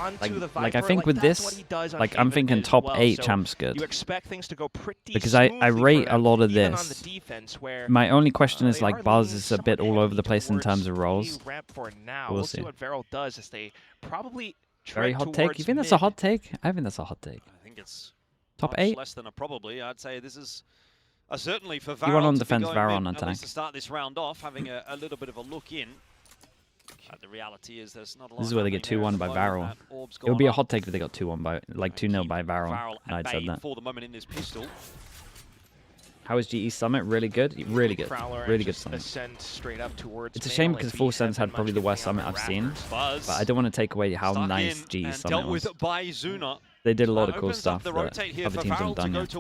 onto the Viper. Like I think with this, like I'm thinking top 8 champs good. You expect things to go pretty because I rate a lot of even this. on the defense where, My only question is like are Buzz leaning is a bit all over the place in terms of roles. ramp for now. We'll We'll see see what Veral does as they probably Very hot take. You think that's a hot take? I think that's a hot take. I think it's Top 8? less than a probably. I'd say this is certainly for Veral. You want on to defense, be Veral going on in, at attack. least to start this round off, having a little bit of a look in. The reality is there's not a lot. This is where they get 2-1 by Veral. It would be a hot take if they got 2-1 by, like 2-0 by Veral. I'd said that. For the moment in this pistol. How is GE Summit? Really good? Really good. Really good Summit. It's a shame because Full Sense had probably the worst Summit I've seen. But I don't want to take away how nice GE Summit was. They did a lot of cool stuff that other teams haven't done yet.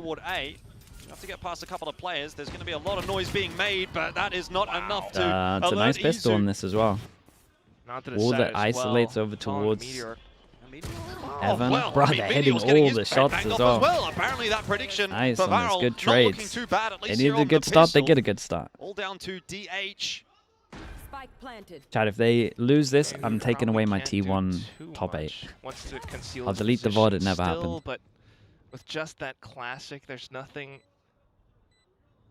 Have to get past a couple of players. There's going to be a lot of noise being made, but that is not enough to it's a nice pistol on this as well. All that isolates over towards Evan. Bro, they're hitting all the shots as well. Apparently that prediction nice for on this. Veral, Good trades. They needed a good start, they get a good start. All down to DH. Chad, if they lose this, I'm taking away my T1 top 8. I'll delete the VOD, it never happened. But with just that classic, there's nothing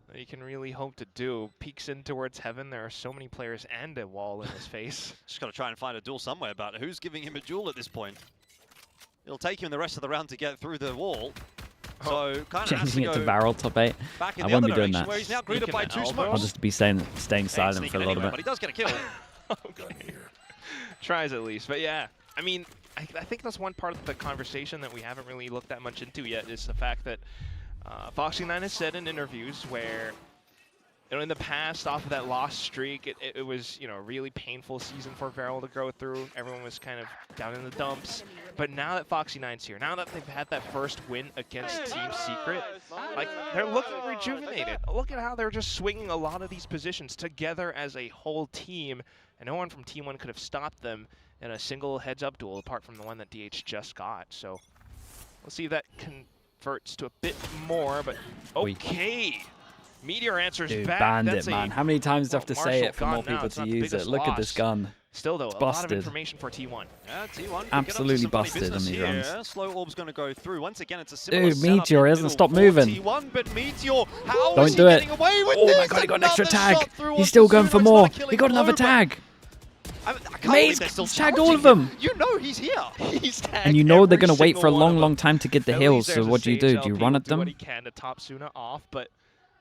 that you can really hope to do. Peeks in towards heaven. There are so many players and a wall in his face. Just got to try and find a duel somewhere, but who's giving him a duel at this point? It'll take him the rest of the round to get through the wall. So kind of changing it to Veral top 8. I won't be doing that. Where he's now greeted by 2 smokes. I'll just be staying silent for a little bit. But he does get a kill. Okay. Tries at least, but yeah. I mean, I think that's one part of the conversation that we haven't really looked that much into yet, is the fact that Foxy9 has said in interviews where, you know, in the past, off of that lost streak, it was, you know, a really painful season for Veral to go through. Everyone was kind of down in the dumps. But now that Foxy9's here, now that they've had that first win against Team Secret, like, they're looking rejuvenated. Look at how they're just swinging a lot of these positions together as a whole team, and no one from Team 1 could have stopped them in a single heads-up duel, apart from the one that DH just got. So we'll see if that converts to a bit more, but okay. Meteor answers Dude, back. Bandit, man. How many times do I have to say it for more people to use it? Look at this gun. Still, though, a lot of information for T1. Yeah, T1 absolutely busted on these runs. Slow Orb's going to go through. Once again, it's a similar Dude, Meteor hasn't stopped moving. T1, but Meteor, how don't is do he it. Getting away with oh this? My God, he got an extra Another tag. He's still going for more. He got another tag. Mate, he's tagged all of them. You know he's here. He's tagged and you know they're going to wait for a long time to get the hills, so what do? Do you run at them? What he can to top Suna off, but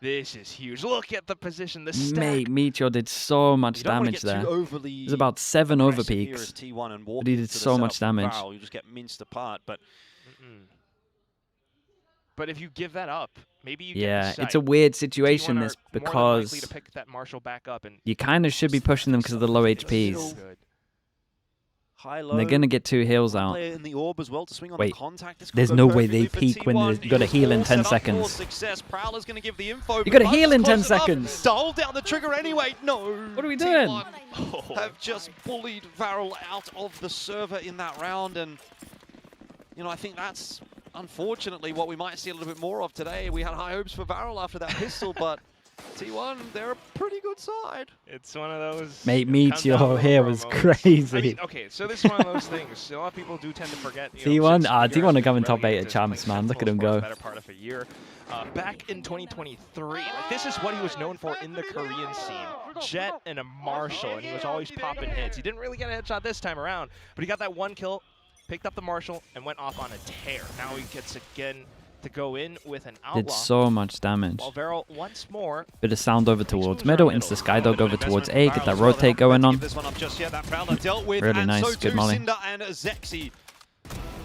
this is huge. Look at the position, the stack. Mate, Meteor did so much damage there. It was about 7 over peaks, but he did so much damage. You just get minced apart, but... But if you give that up, maybe you get it's a weird situation this because to pick that Marshall back up and you kind of should be pushing them because of the low HPs. And they're going to get 2 heals out. Wait, there's no way they peak when you got to heal in 10 seconds. You got to heal in 10 seconds. Hold down the trigger anyway. No. What are we doing? Have just bullied Veral out of the server in that round, and you know, I think that's unfortunately what we might see a little bit more of today. We had high hopes for Veral after that pistol, but T1, they're a pretty good side. It's one of those... Mate, Meteor here was crazy. I mean, okay, so this is one of those things. A lot of people do tend to forget. T1, T1 are coming top 8 at champs, man. Look at him go. Better part of a year. Back in 2023, like, this is what he was known for in the Korean scene. Jet and a Marshall, and he was always popping hits. He didn't really get a headshot this time around, but he got that 1 kill, picked up the Marshall, and went off on a tear. Now he gets again to go in with an outlaw. Did so much damage. While Veral once more. Bit of sound over towards middle, insta Skydog over towards A, get that rotate going on. Really nice, good molly.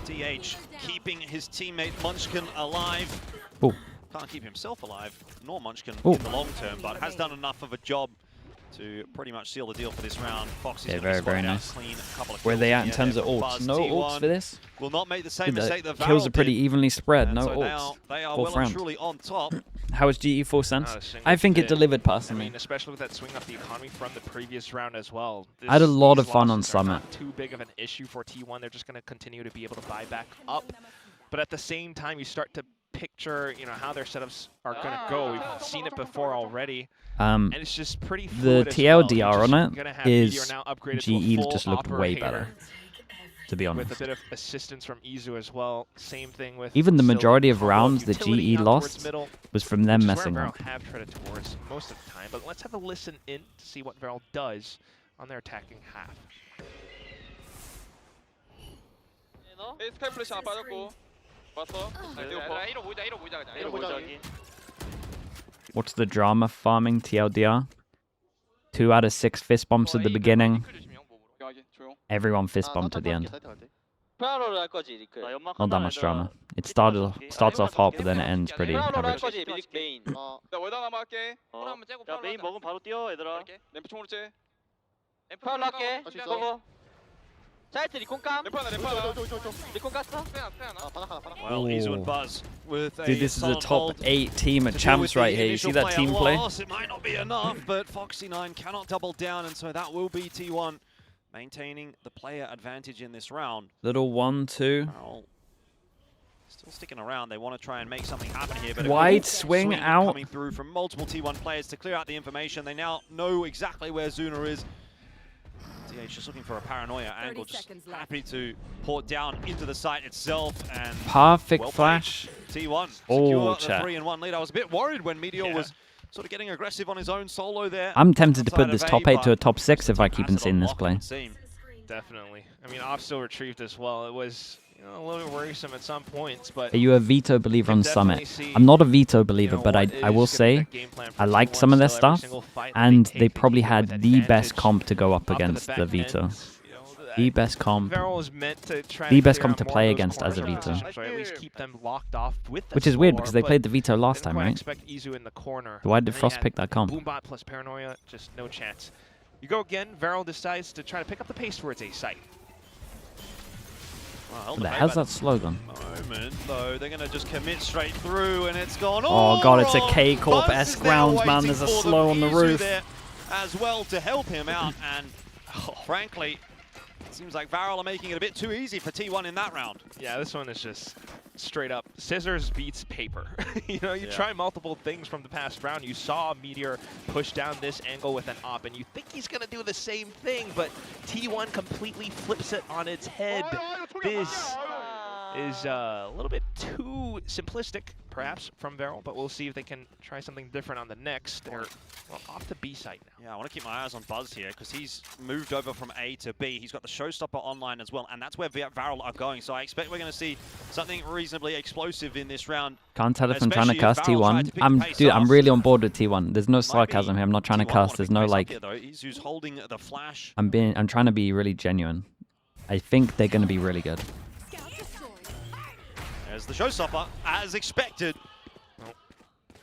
DH keeping his teammate Munchkin alive. Ooh. Can't keep himself alive, nor Munchkin in the long term, but has done enough of a job to pretty much seal the deal for this round. Fox is very nice. Clean, where are they at in terms of ults? No ults for this? Will not make the same mistake that Veral kills are pretty evenly spread, no so ults. They are well and truly on top. How is GE Full Sense? I think it delivered personally. I mean, especially with that swing up the economy from the previous round as well. I had a lot of fun on Summit. Not too big of an issue for T1. They're just going to continue to be able to buy back up. But at the same time, you start to picture, you know, how their setups are going to go. We've seen it before already. And it's just pretty fluid the TLDR on it is GE just looked way better. to be honest. With a bit of assistance from Izu as well. Same thing with even the majority of Sliggy. rounds that GE lost middle, was from them messing messing up. up. Have treaded towards most of the time, but let's have a listen in to see what Veral does on their attacking half. What's the drama farming TLDR? 2 out of 6 fist bumps at the beginning. Everyone fist bumped at the end. Not that much drama. It starts off hot, but then it ends pretty average. Well, Izu and Buzz with Dude, this is a top 8 team at Champs right here. You see that team play? It might not be enough, but Foxy9 cannot double down, and so that will be T1 maintaining the player advantage in this round. Little 1-2. Still sticking around. They want to try and make something happen here, but wide swing out coming through from multiple T1 players to clear out the information. They now know exactly where Zuna is. DH just looking for a paranoia angle, just happy to port down into the site itself, and perfect flash. T1 Oh, secure the 3-1 lead. I was a bit worried when Meteor was sort of getting aggressive on his own solo there. I'm tempted to put this top 8 to a top 6 if I keep on seeing this play. Definitely. I mean, Off still retrieved as well. It was a little bit worrisome at some points, but Are you a veto believer on Summit? I'm not a veto believer, but I will say I liked some of their stuff, and they probably had the best comp to go up against the veto. The best comp. The best comp to play against as a veto. Which is weird because they played the veto last time, right? Why did Frost pick that comp? Boombot plus Paranoia, just no chance. You go again, Veral decides to try to pick up the pace towards a site. What the hell's that slogan? Moment, though, they're going to just commit straight through, and it's gone. Oh god, it's a K-Corp-esque round, man. There's a slow on the roof. There as well to help him out, and frankly, it seems like Veral are making it a bit too easy for T1 in that round. Yeah, this one is just straight up scissors beats paper. You try multiple things from the past round. You saw Meteor push down this angle with an op, and you think he's going to do the same thing, but T1 completely flips it on its head. This is a little bit too simplistic, perhaps, from Veral, but we'll see if they can try something different on the next. They're off to B site now. Yeah, I want to keep my eyes on Buzz here, because he's moved over from A to B. He's got the Showstopper online as well, and that's where Veral are going. So I expect we're going to see something reasonably explosive in this round. Can't tell if I'm trying to cuss T1. Dude, I'm really on board with T1. There's no sarcasm here. I'm not trying to cuss. There's no like. He's holding the flash. I'm trying to be really genuine. I think they're going to be really good. There's the Showstopper, as expected. Well,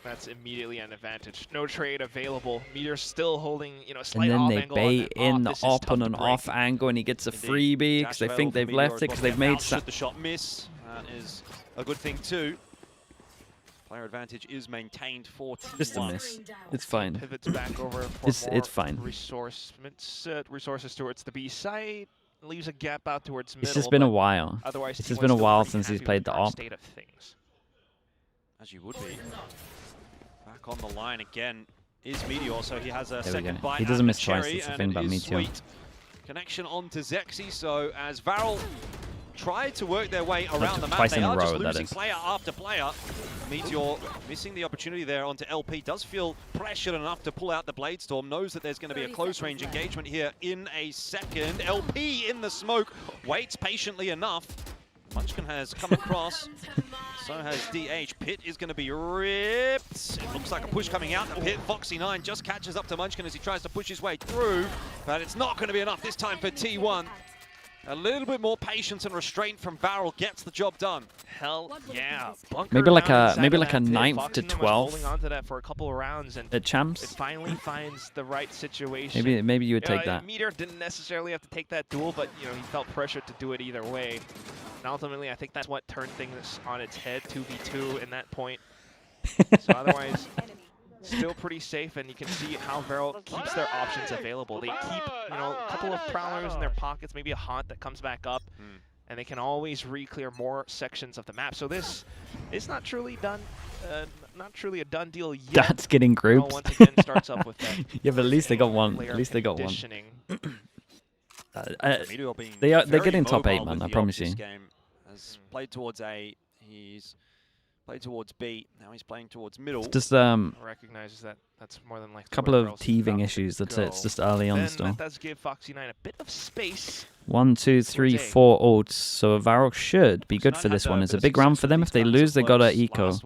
that's immediately an advantage. No trade available. Meteor still holding, slight off angle. And then they bait in the op on an off angle, and he gets a freebie because they think they've left it because they've made. Should the shot miss? That is a good thing too. Player advantage is maintained for T1. Just a miss. It's fine. Pivots back over for it's fine. Resources towards the B site. Leaves a gap out towards middle. It's just been a while. Otherwise, it's just been a while since he's played the op. State of things. As you would be. Back on the line again is Meteor, so he has a second bite. He doesn't miss Cherry, twice. That's the thing about Meteor. Connection onto Zexy, so as Veral tried to work their way around the map, twice they in a are row, just that losing is. player after player. Meteor missing the opportunity there onto LP, does feel pressured enough to pull out the Blade Storm, knows that there's going to be a close range engagement here in a second. LP in the smoke, waits patiently enough. Munchkin has come across, so has DH. Pit is going to be ripped. It looks like a push coming out. The Pit, Foxy9 just catches up to Munchkin as he tries to push his way through, but it's not going to be enough this time for T1. A little bit more patience and restraint from Veral gets the job done. Hell yeah. Maybe like a 9th to 12th. Holding on to that for a couple of rounds, and at Champs. It finally finds the right situation. Maybe you would take that. Meteor didn't necessarily have to take that duel, but he felt pressured to do it either way. And ultimately, I think that's what turned things on its head, 2v2 in that point. So otherwise, still pretty safe, and you can see how Veral keeps their options available. They keep, a couple of Prowlers in their pockets, maybe a Haunt that comes back up, and they can always re-clear more sections of the map. So this is not truly done, not truly a done deal yet. That's getting groups. Once again starts up with that. Yeah, but at least they got one. At least they got one. They're getting top 8, man. I promise you. Game has played towards A. He's played towards B. Now he's playing towards middle. It's just recognizes that that's more than like a couple of teething issues. That's it. It's just early on still. That does give Foxy9 a bit of space. 1, 2, 3, 4 ults. So VARREL should be good for this one. It's a big round for them. If they lose, they got an eco.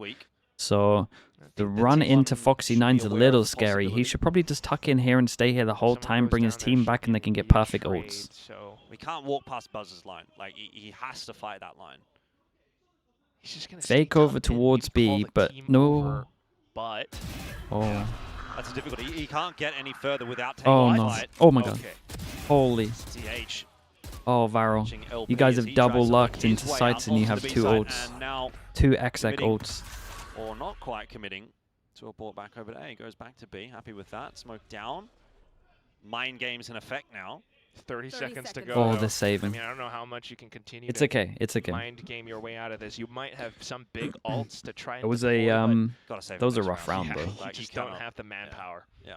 So the run into Foxy9's a little scary. He should probably just tuck in here and stay here the whole time, bring his team back, and they can get perfect ults. We can't walk past Buzz's line. Like, he has to fight that line. He's just gonna fake over towards B, but no. But oh, that's a difficulty. He can't get any further without taking oh a no! fight. Oh my god! Holy! TH. Oh, VARREL. You guys have double lucked into sights and you have 2 ults. 2 exec ults. Or not quite committing to a ball back over to A. Goes back to B. Happy with that. Smoke down. Mind games in effect now. 30 seconds to go. Oh, they're saving. I mean, I don't know how much you can continue. It's okay. It's okay. Mind game your way out of this. You might have some big ults to try. And it was deploy, that was a rough round, though. You just don't have the manpower. Yeah.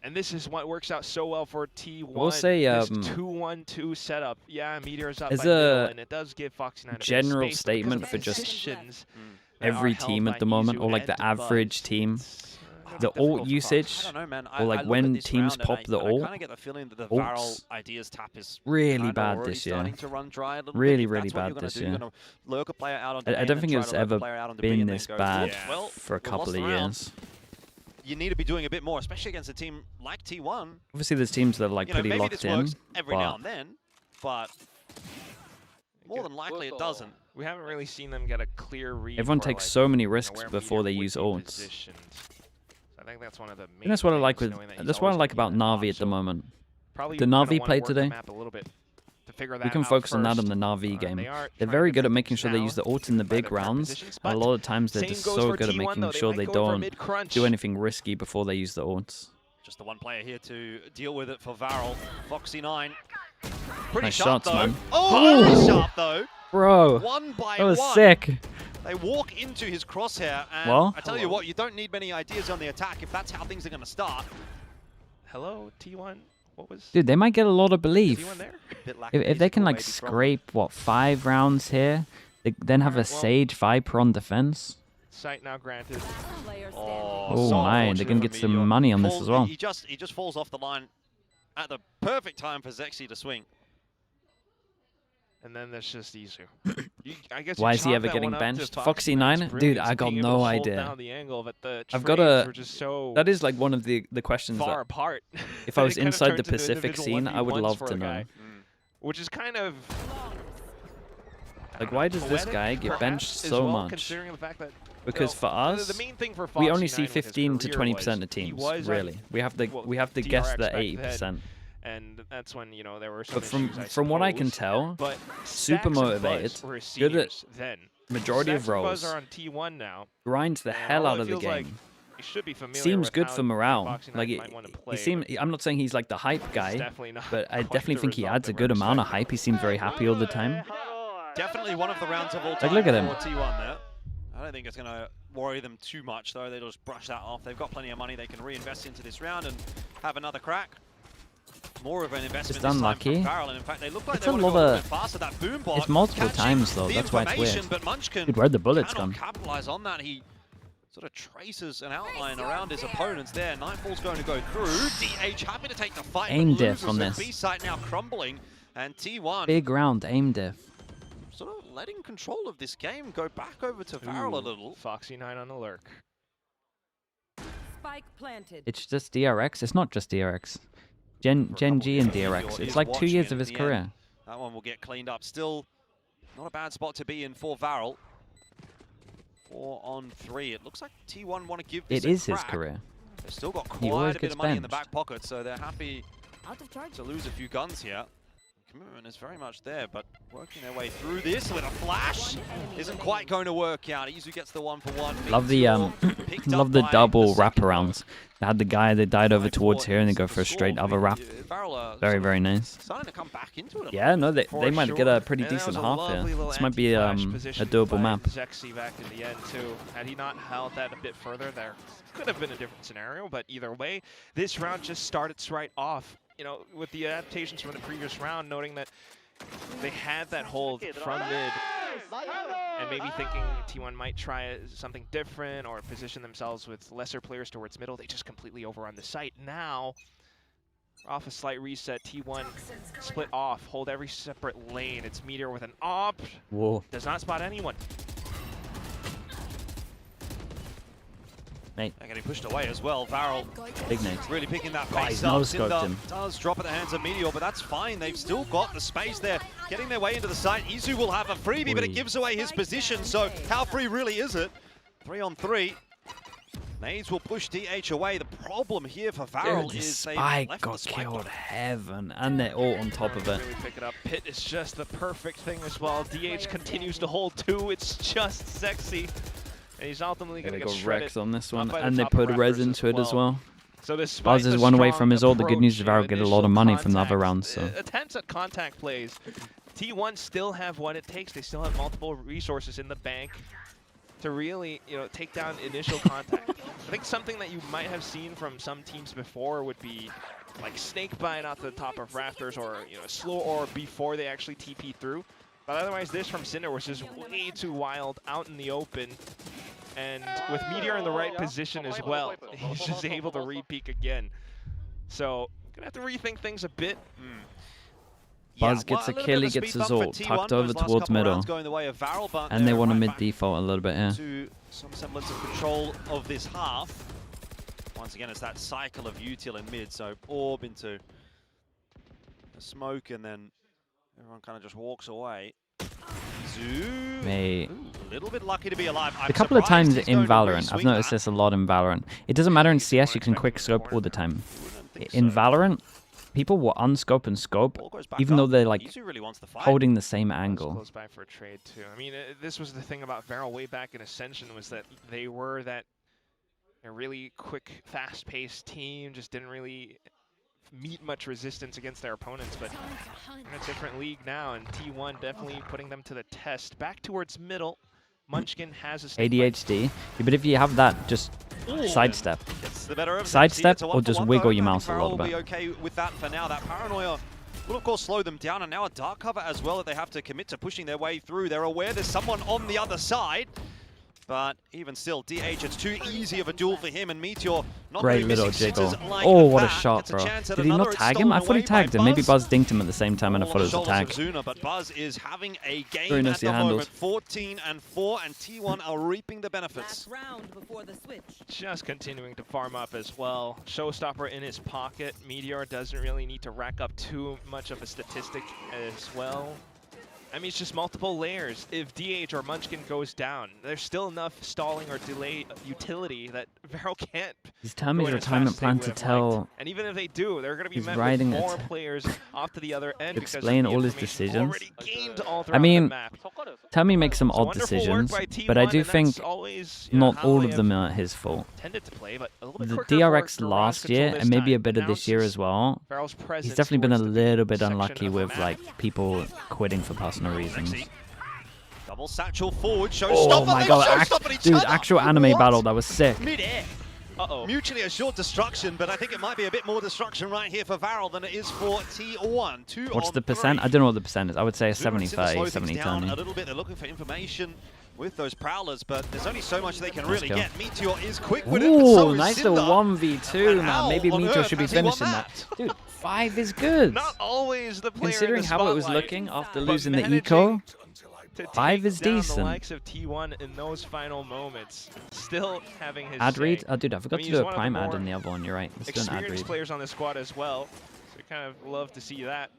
And this is what works out so well for T1. We'll say 2-1-2 setup. Yeah, Meteor's up as by middle, and it does give Foxy9 a general statement for just every team at the moment, or like the average team. The ult usage, I don't know, man. or like when teams pop the ult, I kind of get the feeling that the VARREL ideas tap is really bad this year. Really bad this year. I don't think it's ever been this bad for a couple of years. You need to be doing a bit more, especially against a team like T1. Obviously, there's teams that are like pretty maybe locked this in. Works every now and then, but more than likely it doesn't. We haven't really seen them get a clear read. Everyone takes so many risks before they use ults. I think that's one of the main that's what I like with. That's what I like about Na'Vi at the moment. Probably the Na'Vi play today. We can focus on that in the Na'Vi game. They're very good at making sure they use the ult in the big rounds. And a lot of times they're just so good at making sure they don't do anything risky before they use the ults. Just the one player here to deal with it for VARREL. Foxy9. Pretty nice sharp shots, though. man. Oh, very sharp though. Bro, one by that was one. sick. They walk into his crosshair, and I tell you what, you don't need many ideas on the attack if that's how things are going to start. Hello, T1. What was? Dude, they might get a lot of belief. There? If they can like scrape what 5 rounds here, they then have a Sage Viper on defense. Sight now granted. Oh man, they're gonna get some money on this as well. He just falls off the line at the perfect time for Zexy to swing. And then there's just Izu. I guess why is he ever getting benched? Foxy9? Dude, I got no idea. I've got a... That is like one of the questions far that... apart. If I was inside the Pacific scene, I would love to know. Which is kind of... Like, why does this guy get benched so much? Because for us, we only see 15 to 20% of teams, really. We have to guess the 80%. And that's when, you know, there were some from what I can tell, super motivated, good at majority of roles, grinds the hell out of the game. Seems good for morale. Like I'm not saying he's like the hype guy, but I definitely think he adds a good amount of hype. He seems very happy all the time. Definitely one of the rounds of all time. Like, look at him. T1 there. I don't think it's going to worry them too much, though. They'll just brush that off. They've got plenty of money they can reinvest into this round and have another crack. More of an investment this time from VARREL, and in fact, they look like it's they want to go a bit faster. That boom bot it's multiple times though. That's why it's weird. But Munchkin dude, where'd the bullets come? Capitalize on that. He sort of traces an outline around his opponents there. Nightfall's going to go through. DH happy to take the fight. Aim diff on this. B site now crumbling, and T1 big round aim diff. Sort of letting control of this game go back over to VARREL a little. Foxy9 on the lurk. Spike planted. It's just DRX. It's not just DRX. Gen G and DRX. It's like 2 years of his career. That one will get cleaned up. Still not a bad spot to be in for VARREL. 4 on 3. It looks like T1 want to give this It is a crack. his career. They've still got quite a bit of money in the back pocket, so they're happy to lose a few guns here. Commitment is very much there, but working their way through this with a flash isn't quite going to work out. Izu gets the 1-for-1. Love the love the double wraparounds. They had the guy that died over towards here, and they go for a straight other wrap. Very, very nice. Starting to come back into it. Yeah, no, they might get a pretty decent half here. This might be a doable map. Zexy back in the end too. Had he not held that a bit further, there could have been a different scenario. But either way, this round just started right off you know, with the adaptations from the previous round, noting that they had that hold from mid, and maybe thinking T1 might try something different or position themselves with lesser players towards middle. They just completely overrun the site. Now, off a slight reset, T1 split off, hold every separate lane. It's Meteor with an op. Whoa. Does not spot anyone. Mate. They're getting pushed away as well. VARREL big nade. Really picking that pace no up. scoped him. Does drop at the hands of Meteor, but that's fine. They've still got the space there. Getting their way into the site. Izu will have a freebie, but it gives away his position. So how free really is it? 3 on 3. Nades will push DH away. The problem here for VARREL is they left got the spike killed heaven, and they're all on top of it. Really pick it up. Pit is just the perfect thing as well. DH continues to hold 2. It's just sexy. And he's ultimately going to get shredded. Rex on this one, and they put a res into it as well. So this Buzz is one away from his ult. The good news is VARREL get a lot of money from the other rounds. So attempts at contact plays. T1 still have what it takes. They still have multiple resources in the bank to really, you know, take down initial contact. I think something that you might have seen from some teams before would be like snake bite off the top of rafters, or, you know, slow or before they actually TP through. But otherwise, this from Cinder was just way too wild out in the open. And with Meteor in the right position as well, he's just able to re-peek again. So, gonna have to rethink things a bit. Buzz gets a kill, he gets his ult, tucked over towards middle. And they want a mid default a little bit here. To some semblance of control of this half. Once again, it's that cycle of util and mid, so orb into the smoke, and then everyone kind of just walks away. Mate. A little bit lucky to be alive. A couple of times in Valorant, I've noticed this a lot in Valorant. It doesn't matter in CS, you can quick scope all the time. In Valorant, people will unscope and scope, even though they're like holding the same angle. Close by for a trade too. I mean, this was the thing about VARREL way back in Ascension, was that they were that really quick, fast-paced team, just didn't really meet much resistance against their opponents, but in a different league now, and T1 definitely putting them to the test. Back towards middle, Munchkin has a ADHD, yeah, but if you have that, just sidestep. Sidestep or just wiggle your mouse a little bit. Will be okay with that for now. That paranoia will of course slow them down, and now a dark cover as well that they have to commit to pushing their way through. They're aware there's someone on the other side. But even still, DH, it's too easy of a duel for him, and Meteor not great really little missing jiggle. like Oh, what a that. shot, bro. Did he not It's tag him? I thought he tagged him. Maybe Buzz dinked him at the same time, and I thought it was a tag. Zuna, but Buzz is having a game Very at nicely the handled. moment. 14-4, and T1 are reaping the benefits. Round before the switch. Just continuing to farm up as well. Showstopper in his pocket. Meteor doesn't really need to rack up too much of a statistic as well. I mean, it's just multiple layers. If DH or Munchkin goes down, there's still enough stalling or delay utility that VARREL can't. He's telling me his retirement plan to tell. And even if they do, they're going to be met riding with more players off to the other end. Explain all his decisions. All I mean, the map. tell me make some odd decisions, but I do think always, not all of them are his fault. To play, but a little bit The quicker DRX for last year, and maybe a bit of this year as well, he's definitely been a little bit unlucky with like people quitting for personal reasons. Double satchel forward, oh my god, dude, actual anime battle, that was sick. Mid-air. Mutually assured destruction, but I think it might be a bit more destruction right here for VARREL than it is for T1. What's the percent? I don't know what the percent is. I would say a 70-30, 70-20. A little bit, they're looking for information with those prowlers, but there's only so much they can really get. Meteor is quick-witted, but so is nice little 1v2, man. Maybe Meteor should be finishing that. Dude, 5 is good. Not always the player considering how it was looking after losing the eco. 5 is decent. The likes of T1 in those final moments, still having his ad read. Oh, dude, I forgot to do a prime ad in the other one. You're right. Let's do an ad read. Experienced players on the squad as well, so kind of love to see that.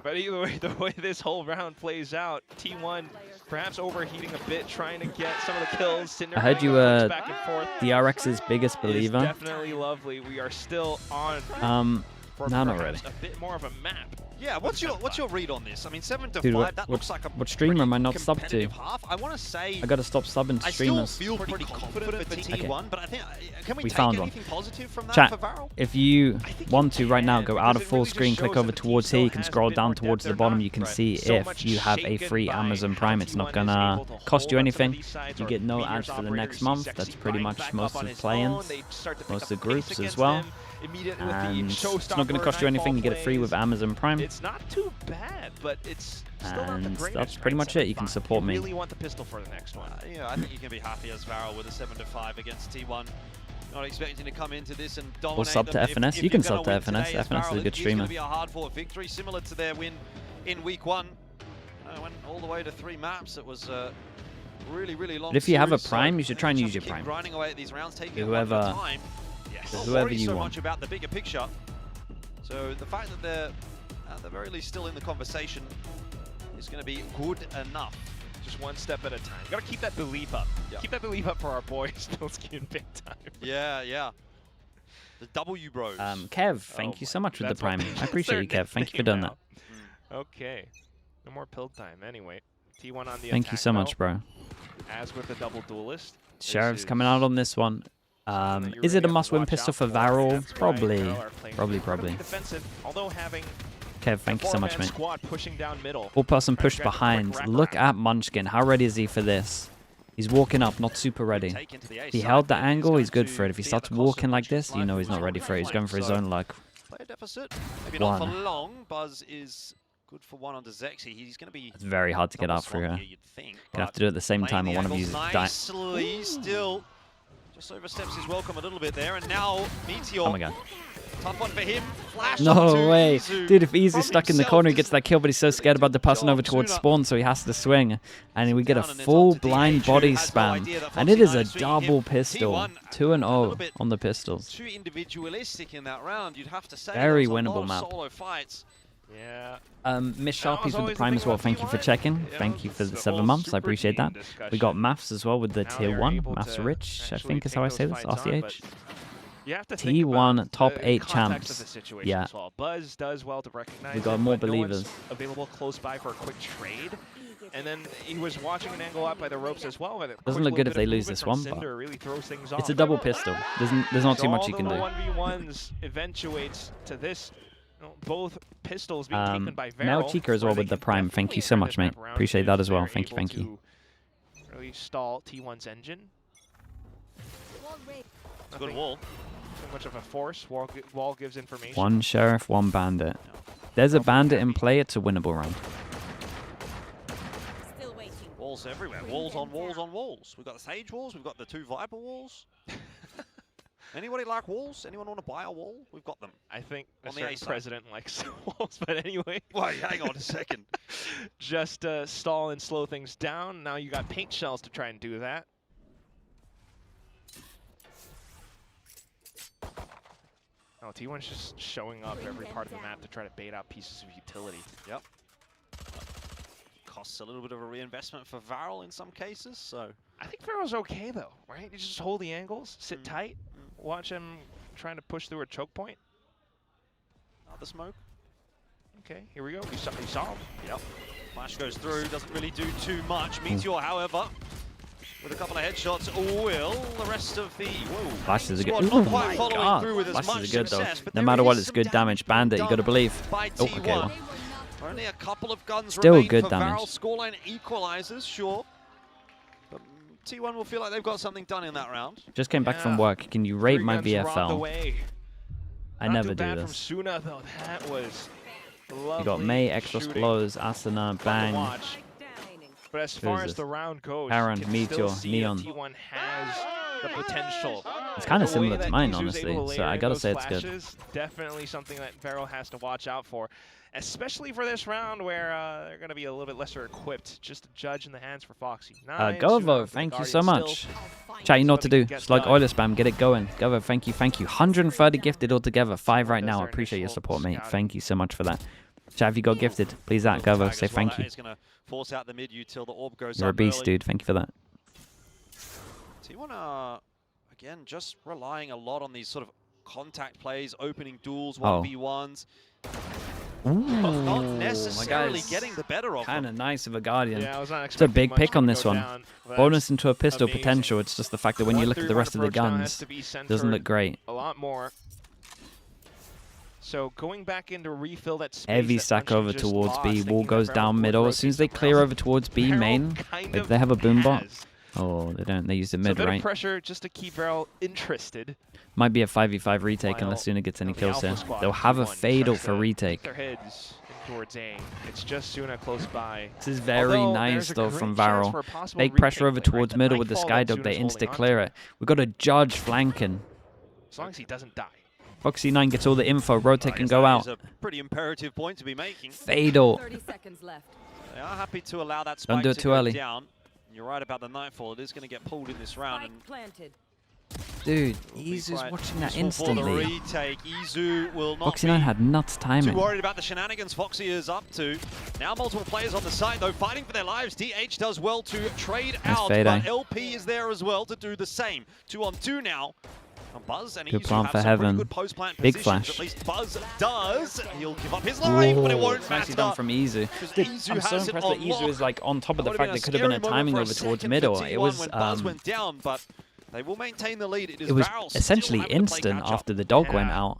But either way, the way this whole round plays out, T1 perhaps overheating a bit, trying to get some of the kills. Cinder I heard you back and forth. DRX's biggest believer. Definitely lovely. We are still on. No, not really. A bit more of a map. Yeah, what's your read on this? I mean, 7 to 5. That looks like a what streamer am I not subbed to? Half. I want to say I got to stop subbing to streamers. I still feel pretty confident for T1, but I think can we take found anything positive from that Chat, for Varrel? if you want to right now, go out of full screen, click over towards here. You can scroll down towards the bottom. You can see if you have a free Amazon Prime. It's not gonna cost you anything. You get no ads for the next month. That's pretty much most of the play-ins, most of the groups as well. And it's not going to cost you anything. You get it free with Amazon Prime. It's not too bad, but it's still not the greatest. That's pretty much it. You can support me. You really want the pistol for the next one. Yeah, I think you can be happy as Varrel with a 7 to 5 against T1. Not expecting to come into this and dominate. Or sub to FNS. You can sub to FNS. FNS is a good streamer. It's going to be a hard-fought victory, similar to their win in week 1. Went all the way to 3 maps. It was really, really long. But if you have a Prime, you should try and use your Prime. Grinding away at these rounds, taking whoever you so want. much about the bigger picture. So the fact that they're at the very least still in the conversation is going to be good enough. Just one step at a time. You gotta keep that belief up. Yep. Keep that belief up for our boys. Sliggy in big time. Yeah. The W bros. Kev, thank you so much for the Prime. I appreciate you, Kev. Thank you for doing that. Okay. No more pill time. Anyway, T1 on the Thank you so much, bro. As with the double duelist. Sheriff's coming out on this one. Is it a must-win pistol for VARREL? Probably. Kev, thank you so much, mate. All person pushed behind. Look at Munchkin. How ready is he for this? He's walking up, not super ready. If he held the angle, he's good for it. If he starts walking like this, you know he's not ready for it. He's going for his own luck. Player deficit. Maybe not for long. Buzz is good for 1 onto Zexy. He's going to be. It's very hard to get out for here. Gonna have to do it at the same time, and one of you is dying. Still. Just oversteps his welcome a little bit there, and now Meteor. Oh my god. Tough one for him. Flash no way. Dude, if Easy's stuck in the corner, he gets that kill, but he's so scared about the passing over towards spawn, so he has to swing. And we get a full blind body spam. And it is a double pistol. 2-0 on the pistols. Too individualistic in that round, you'd have to say. Very winnable map. Solo fights. Yeah. Miss Sharpies with the Prime as well. Thank you for checking. Thank you for the 7 months. I appreciate that. We got Maths as well with the tier 1. Maths Rich, I think is how I say this. RCH. T1 top 8 champs. Yeah. Buzz does well to recognize. We got more believers. Available close by for a quick trade. And then he was watching an angle out by the ropes as well. Doesn't look good if they lose this one, but it's a double pistol. There's not too much you can do. 1v1s eventuates to this. Both pistols being taken by Veral. Now Chica as well with the Prime. Thank you so much, mate. Appreciate that as well. Thank you. Really stall T1's engine. Good wall. Too much of a force. Wall gives information. 1 Sheriff, 1 Bandit. There's a Bandit in play. It's a winnable round. Walls everywhere. Walls on walls on walls. We've got the Sage walls. We've got the 2 Viper walls. Anybody like walls? Anyone want to buy a wall? We've got them. I think a certain president likes walls, but anyway. Wait, hang on a second. Just stall and slow things down. Now you got paint shells to try and do that. Oh, T1's just showing up every part of the map to try to bait out pieces of utility. Yep. Costs a little bit of a reinvestment for Varrel in some cases, so. I think Varrel's okay though, right? You just hold the angles, sit tight, watch him trying to push through a choke point. Another smoke. Okay, here we go. We saw him. Yep. Flash goes through, doesn't really do too much. Meteor, however, with a couple of headshots, will the rest of the Flash is a good. Oh my god! Flash is a good though. No matter what, it's good damage. Bandit, you got to believe. Oh, okay. Well. Only a couple of guns still remain good for damage. Varrel. Scoreline equalizes, sure. But T1 will feel like they've got something done in that round. Just came back from work. Can you rate my VFL? I never do this. From Suna, though. That was lovely. You got May, Exos Blows, Asuna, Bang. But as far as the round goes, Aaron, Meteor, Neon. T1 has the potential. It's kind of similar to mine, honestly, so I gotta say it's good. Definitely something that Veral has to watch out for, especially for this round where they're going to be a little bit lesser equipped, just to judge in the hands for Foxy. Govo, thank you so much. Chat, you know what to do. Slug Oiler Spam, get it going. Govo, thank you. 130 gifted altogether, 5 right now. I appreciate your support, mate. Thank you so much for that. Chat, if you got gifted, please at Govo, say thank you. Force out the mid till the orb goes You're a beast, dude. Thank you for that. T1 are, again, just relying a lot on these sort of contact plays, opening duels, 1v1s. Not necessarily getting the better of kind of nice of a Guardian. Yeah, I was not it's a big pick on this one. Down, Bonus into a pistol potential. It's just the fact that when you look at the rest of the guns, it doesn't look great. A lot more. So going back into refill that space. Heavy stack over towards B. Wall goes down middle. As soon as they clear over towards B main, if they have a boombot. Oh, they don't. They use the mid, right? Pressure just to keep Veral interested. Might be a 5v5 retake unless Suna gets any kills here. They'll have a fatal for retake. Their heads towards A. It's just Suna close by. This is very nice though from VARREL. Big pressure over towards middle with the Skydub. They insta clear it. We've got a Judge flanking. As long as he doesn't die. Foxy9 gets all the info. Rotate can go out. A pretty imperative point to be making. Fatal. 30 seconds left. They are happy to allow that spike Don't do it too early. Down. You're right about the Nightfall. It is going to get pulled in this round. Dude, Izu's watching that instantly. Retake. Izu will not Foxy9 had nuts timing. Too worried about the shenanigans Foxy is up to. Now multiple players on the side though, fighting for their lives. DH does well to trade out, but LP is there as well to do the same. 2-on-2 now. Buzz and good plant for Heaven. Good post plant big positions. flash. At least Buzz does. He'll give up his life, but it won't matter. Nicely done from Izu. I'm so impressed that Izu is like on top of the fact there could have been a timing over towards middle. It was when Buzz went down, but they will maintain the lead. It was essentially instant after the dog went out.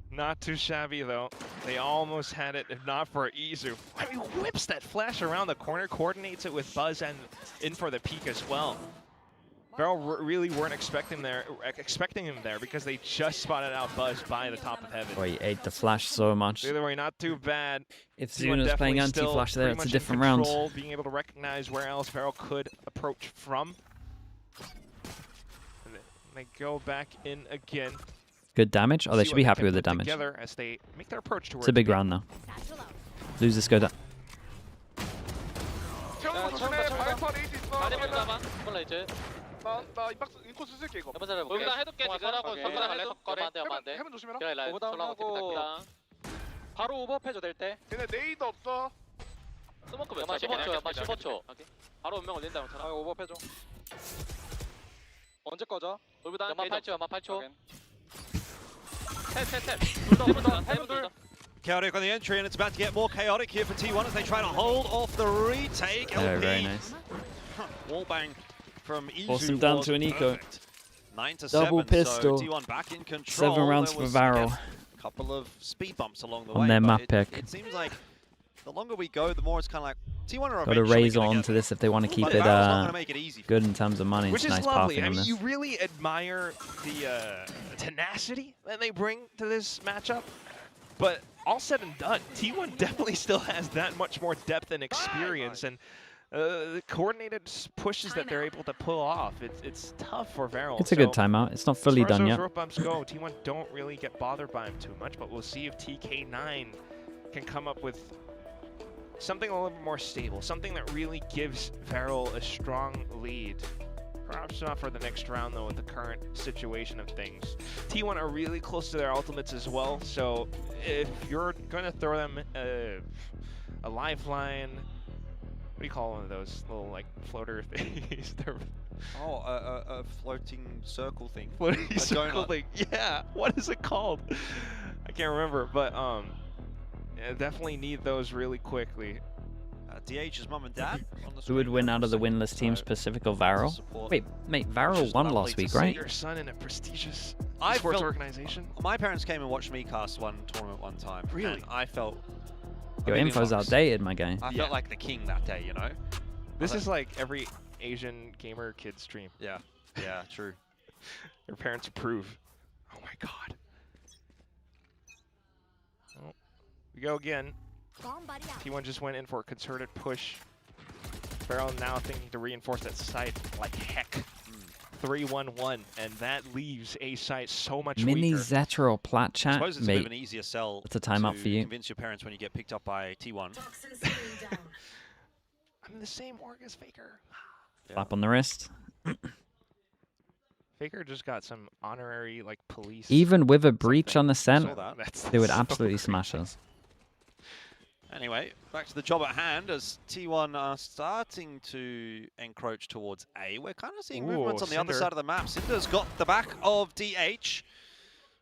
Not too shabby though. They almost had it, if not for Izu. I mean, whips that flash around the corner, coordinates it with Buzz and in for the peak as well. VARREL really weren't expecting him there because they just spotted out Buzz by the top of Heaven. Boy, he ate the flash so much. Either way, not too bad. If Zuna's playing anti-flash there, it's a different round. Being able to recognize where else VARREL could approach from. And they go back in again. Good damage. Oh, they should be happy with the damage. Together as they make their approach towards it's a big round now. Losers go down. 나 임박스 인코스 쓸게 이거. 여기다 해둘게 지금. 해면 조심해라. 오버다운하고 바로 오버패줘 될 때. 걔네 네이드 없어. 스모크 몇 초? 15초. 바로 운명 올린다 형처럼. 오버패줘. 언제 꺼져? 연마 8초. 탭. Chaotic on the entry, and it's about to get more chaotic here for T1 as they try to hold off the retake. Yeah, very nice. Wallbang from Izu. Force them down to an eco. 9-7. Double pistol. So T1 back in control. 7 rounds for VARREL. A couple of speed bumps along the way. On their map pick. It seems like the longer we go, the more it's kind of like T1 are got to raise on to this if they want to keep it good in terms of money. Which it's is nice lovely. pathing I on mean, this. you really admire the tenacity that they bring to this matchup. But all said and done, T1 definitely still has that much more depth and experience, and the coordinated pushes that they're able to pull off. It's tough for VARREL. It's a good timeout. It's not fully done yet. As rope bumps go, T1 don't really get bothered by him too much, but we'll see if TK9 can come up with something a little bit more stable, something that really gives VARREL a strong lead. Perhaps not for the next round, though, with the current situation of things. T1 are really close to their ultimates as well, so if you're going to throw them a lifeline, what do you call one of those little, like, floater things? Oh, a floating circle thing. Floating circle thing, yeah. What is it called? I can't remember, but yeah, definitely need those really quickly. DH's mum and dad. Who would win out of the winless teams, Pacific or VARREL? Wait, mate, VARREL won last week, right? Your son in a prestigious sports organization. My parents came and watched me cast one tournament one time. Really? And I felt... Your info's outdated, my guy. I felt like the king that day, you know? This is like every Asian gamer kid's dream. Yeah, yeah, true. Your parents approve. Oh my god. Oh, we go again. T1 just went in for a concerted push. VARREL now thinking to reinforce that site like heck. 3-1-1, and that leaves a site so much Mini weaker. Zetro plat chat, I suppose it's mate. a bit of an easier sell. That's a timeout for you. Convince your parents when you get picked up by T1. I'm the same org as Faker. Slap on the wrist. Faker just got some honorary like police. Even with a breach on the scent, That's they would so absolutely great. smash us. Anyway, back to the job at hand as T1 are starting to encroach towards A. We're kind of seeing movements on the other side of the map. Cinder's got the back of DH.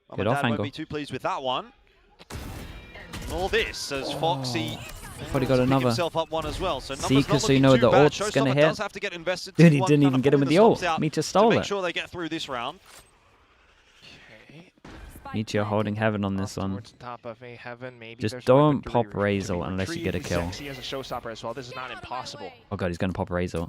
Mum and Dad won't be too pleased with that one. All this as Foxy probably got another. Himself up one as well. So see, because so you know the ult's gonna hit. Dude, he didn't even get him with the ult. Meteor stole it. Make sure they get through this round. Meteor holding heaven on this one. Top of a heaven, maybe just don't pop Razor unless you get a kill. As a showstopper as well. This is not impossible. Oh god, he's gonna pop Razor.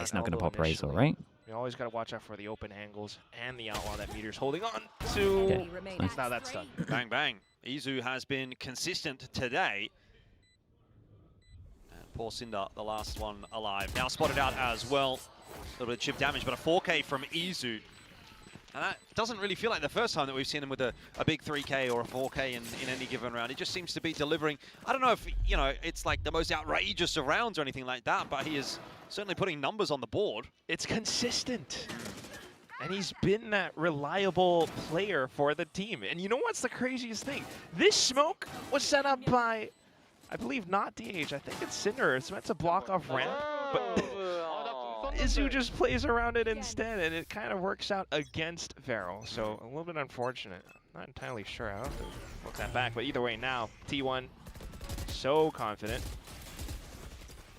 He's not gonna pop Razor, right? You always gotta watch out for the open angles and the outlaw that Meteor's holding on to. Okay. Nice. Now that's done. Bang bang. Izu has been consistent today. And poor Cinder, the last one alive. Now spotted out as well. A little bit of chip damage, but a 4K from Izu. And that doesn't really feel like the first time that we've seen him with a big 3K or a 4K in any given round. He just seems to be delivering. I don't know if, you know, it's like the most outrageous of rounds or anything like that, but he is certainly putting numbers on the board. It's consistent. And he's been that reliable player for the team. And you know what's the craziest thing? This smoke was set up by, I believe, not DH. I think it's Cinder. It's meant to block off ramp, but Izu just plays around it instead, and it kind of works out against Veral. So a little bit unfortunate. Not entirely sure. I'll have to look that back. But either way, now T1 so confident.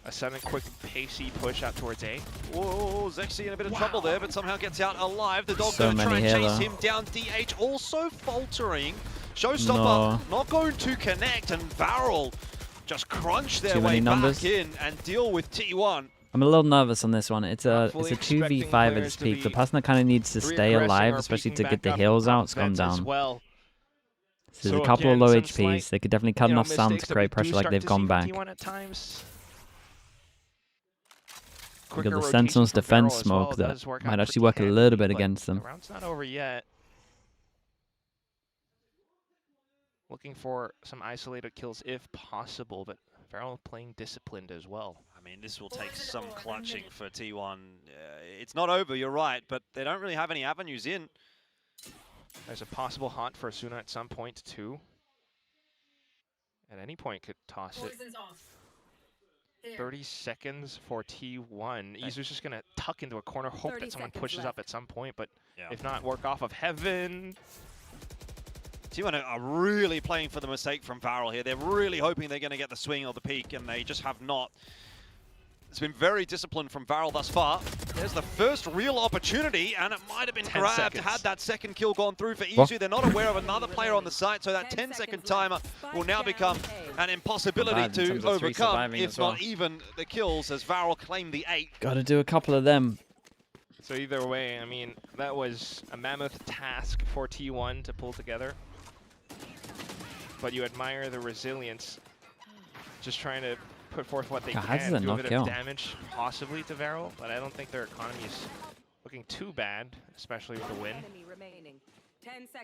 A sudden, quick, pacey push out towards A. Whoa, Zexy in a bit of trouble there, but somehow gets out alive. The dog going to try and chase him down. DH also faltering. Showstopper not going to connect, and Varrel just crunch their way back in and deal with T1. I'm a little nervous on this one. It's a 2v5 at its peak. The person that kind of needs to stay alive, especially to get the heals out, has gone down. So there's a couple of low HPs. They could definitely cut enough sound to create pressure like they've gone back. We've got the Sentinel's defense smoke that might actually work a little bit against them. The round's not over yet. Looking for some isolated kills if possible, but Veral playing disciplined as well. I mean, this will take some clutching for T1. It's not over, you're right, but they don't really have any avenues in. There's a possible haunt for Asuna at some point, too. At any point could toss it. 30 seconds for T1. Izu's just going to tuck into a corner, hope that someone pushes up at some point, but if not, work off of heaven. T1 are really playing for the mistake from Veral here. They're really hoping they're going to get the swing or the peak, and they just have not. It's been very disciplined from Veral thus far. There's the first real opportunity, and it might have been grabbed had that second kill gone through for Izu. They're not aware of another player on the site, so that 10-second timer will now become an impossibility to overcome, if not even the kills, as Veral claimed the 8. Got to do a couple of them. So either way, I mean, that was a mammoth task for T1 to pull together. But you admire the resilience, just trying to put forth what they can, do a bit of damage possibly to Veral, but I don't think their economy is looking too bad, especially with the win.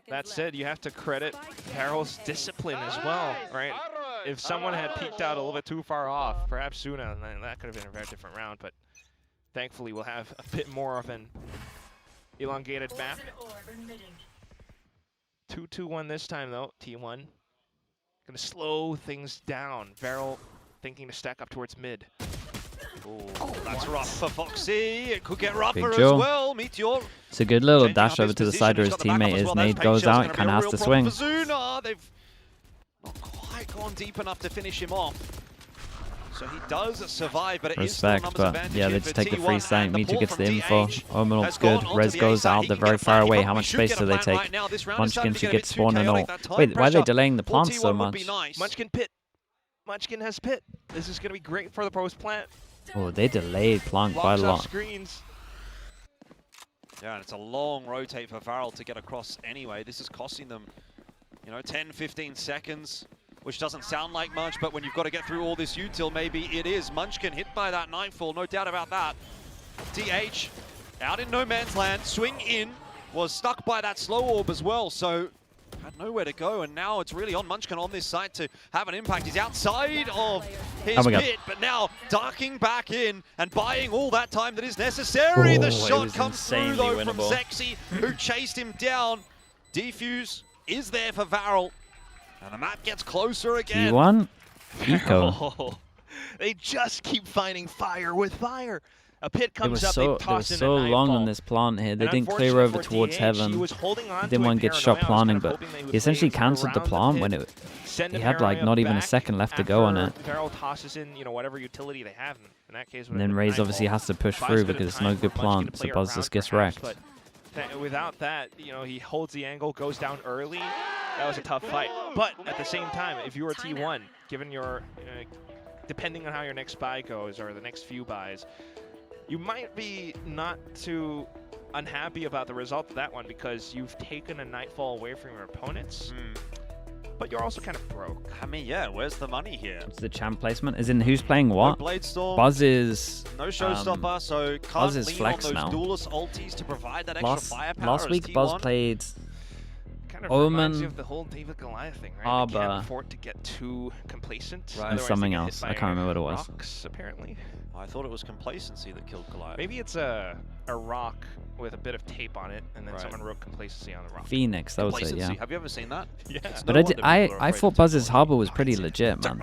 That said, you have to credit Veral's discipline as well, right? If someone had peeked out a little bit too far off, perhaps Suna, then that could have been a very different round, but thankfully we'll have a bit more of an elongated map. 2-2-1 this time though, T1. Gonna slow things down. Veral thinking to stack up towards mid. Oh, that's rough for Foxy. It could get rougher as well. Meteor. It's a good little dash over to the side where his teammate is. Nade goes out, kind of has to swing. They've not quite gone deep enough to finish him off. So he does survive, but it is still a numbers advantage. Yeah, they just take the free sight. Meteor gets the info. Omen looks good. Res goes out. They're very far away. How much space do they take? Munchkin should get spawn and all. Wait, why are they delaying the plant so much? Munchkin pit. Munchkin has pit. This is going to be great for the post plant. Oh, they delayed plant quite a lot. Screens. Yeah, and it's a long rotate for Veral to get across anyway. This is costing them, you know, 10, 15 seconds, which doesn't sound like much, but when you've got to get through all this util, maybe it is. Munchkin hit by that Nightfall, no doubt about that. DH out in no man's land, swing in, was stuck by that slow orb as well, so had nowhere to go, and now it's really on Munchkin on this side to have an impact. He's outside of his pit, but now darking back in and buying all that time that is necessary. The shot comes through though from Zexy, who chased him down. Defuse is there for Veral, and the map gets closer again. T1, Eco. They just keep finding fire with fire. A pit comes up, they were so long on this plant here. They didn't clear over towards heaven. He didn't want to get shot planting, but he essentially cancelled the plant when he had like not even a second left to go on it. VARREL tosses in, whatever utility they have. In that case, and then Raze obviously has to push through because it's no good plant, so Buzz just gets wrecked. But without that, he holds the angle, goes down early. That was a tough fight. But at the same time, if you were T1, given your, depending on how your next buy goes or the next few buys, you might be not too unhappy about the result of that one because you've taken a Nightfall away from your opponents. But you're also kind of broke. I mean, yeah, where's the money here? It's the champ placement. As in, who's playing what? No Bladestorm. Buzz is... No Showstopper, so can't lean flex on those now. duelist ultis to provide that extra firepower. Last week, Buzz played... Kind of reminds you of the whole David Goliath thing, right? They can't afford to get too complacent. And something else. I can't remember what it was. Rocks, apparently. I thought it was complacency that killed Goliath. Maybe it's a rock with a bit of tape on it, and then someone wrote complacency on the rock. Phoenix, that was it, yeah. Have you ever seen that? Yeah. But I thought Buzz's harbor was pretty legit, man.